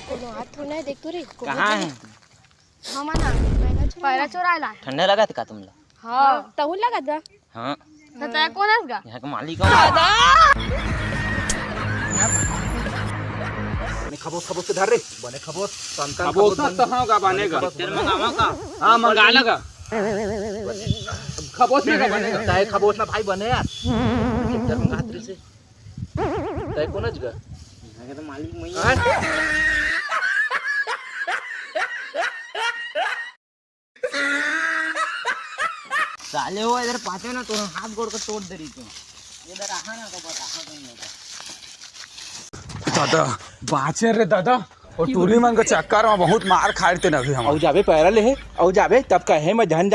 कोनो हाथ थोड़ा नहीं देख तो रे कहाँ है? हम ना पैरा चोरायला ठंडा लगा था का तुमला? हां तहुन लगा था हाँ तता कोण आहेस का यहाँ का मालिक खबोस खबोस के धर रे बने खबोस संतान खबोस तो हाँ का बनेगा तेरे मंगावा का हाँ मंगाना का खबोस में का बनेगा ताय खबोस ना भाई बने यार किधर मंगात्री से ताय कोणच ग यहाँ का तो मालिक मैं साले हो इधर पाते ना तो हाथ गोड़ का तोड़ दे रही तू इधर आहा ना का बता आहा नहीं होगा दादा बाचे रे दादा और टूरी मन के चक्कर में बहुत मार खाते ना अभी हम औ जाबे पैरा ले है औ जाबे तब कहे मैं धन